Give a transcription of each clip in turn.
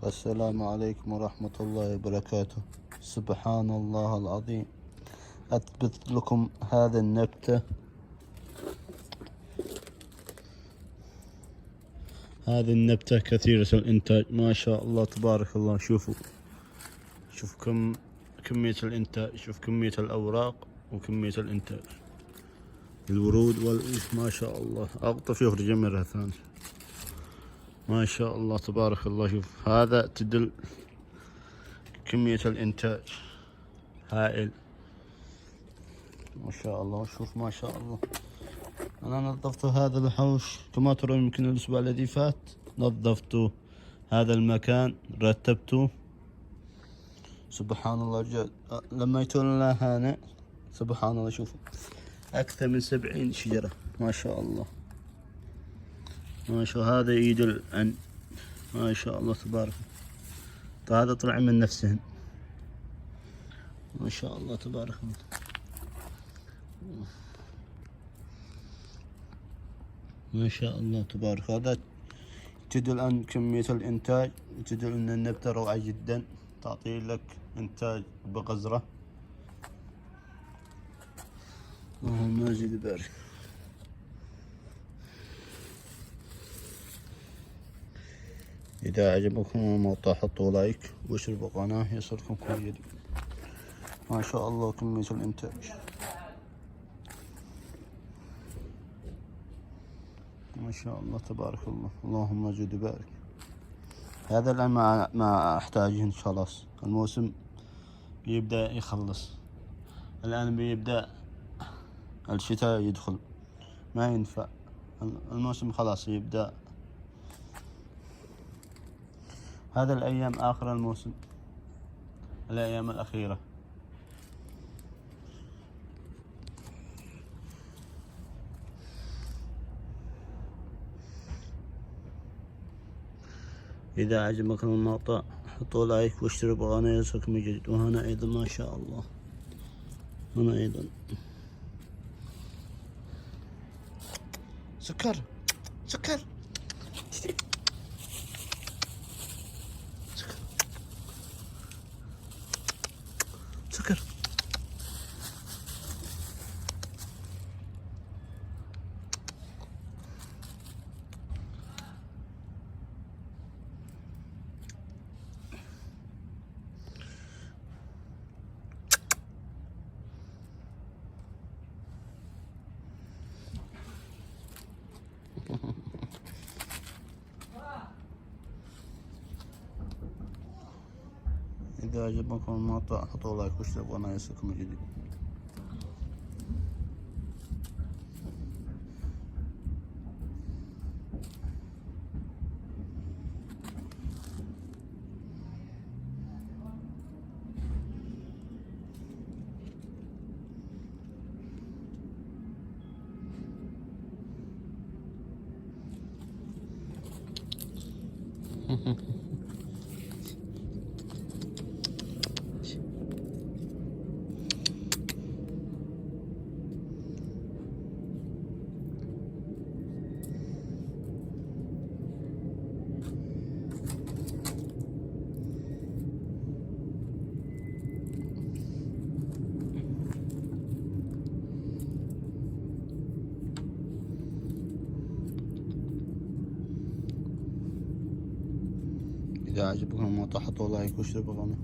السلام عليكم ورحمة الله وبركاته. سبحان الله العظيم، أثبت لكم هذه النبتة. هذه النبتة كثيرة الإنتاج ما شاء الله تبارك الله. شوفوا كمية الإنتاج، شوف كمية الأوراق وكمية الإنتاج، الورود ما شاء الله. أقطف يخرج مرة ثانية ما شاء الله تبارك الله. شوف هذا تدل كمية الإنتاج هائل ما شاء الله. شوف ما شاء الله. أنا نظفت هذا الحوش كما ترون، يمكن الأسبوع الذي فات نظفت هذا المكان، رتبته. سبحان الله جد لما يتون لنا هنا سبحان الله. شوفوا أكثر من 70 شجرة ما شاء الله ما شاء الله. هذا يدل عن ما شاء الله تبارك. هذا طلع من نفسهن ما شاء الله تبارك الله. ما شاء الله تبارك. هذا تدل عن كمية الإنتاج، تدل أن النبتة روعة جدا، تعطي لك إنتاج بغزرة. اللهم زد وبارك. إذا عجبكم المقطع حطوا لايك واشتركوا القناة يصلكم كل جديد. ما شاء الله كمية الإنتاج ما شاء الله تبارك الله. اللهم زد وبارك. هذا الآن ما أحتاجهن، خلاص الموسم بيبدأ يخلص. الآن بيبدأ الشتاء يدخل، ما ينفع. الموسم خلاص يبدأ. هذا الأيام آخر الموسم، الأيام الأخيرة. إذا عجبكم المقطع حطوا لايك واشتركوا بالقناة يصلكم من جديد. وهنا أيضا ما شاء الله، هنا أيضا سكر سكر سكر. إذا عجبكم المقطع حطوا لايك واشتركوا بالقناة يصلكم من جديد. إذا عجبكم المقطع حطوا لايك واشتركوا بالقناة.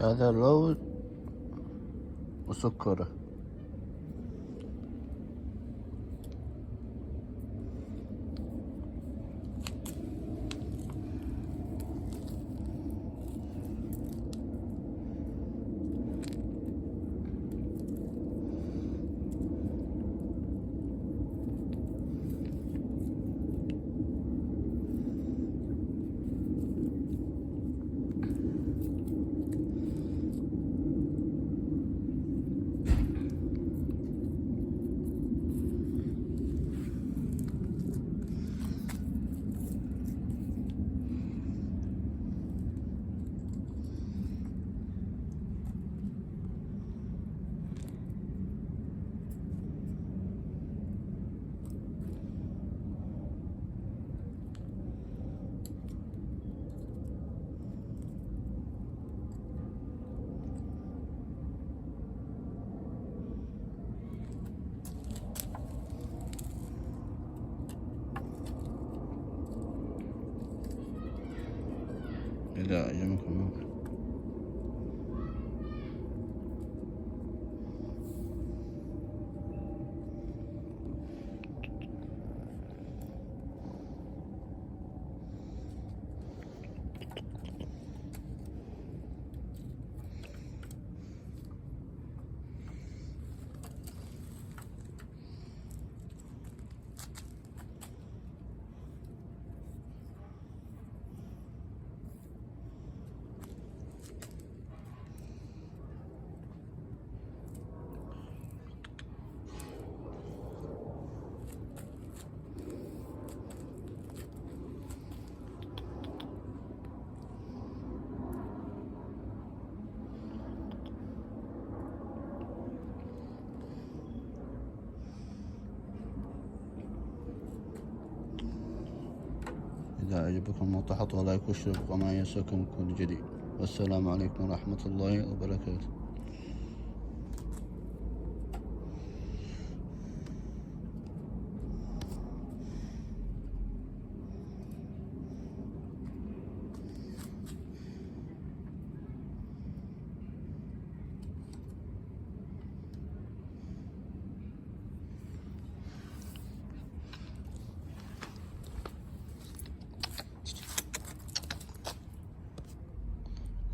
هذا لوز وسكره. إذا أعجبكم إذا أعجبكم المقطع حطوا لايك واشتركوا وما ينساكم كل جديد. والسلام عليكم ورحمة الله وبركاته.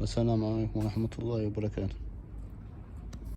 والسلام عليكم ورحمة الله وبركاته.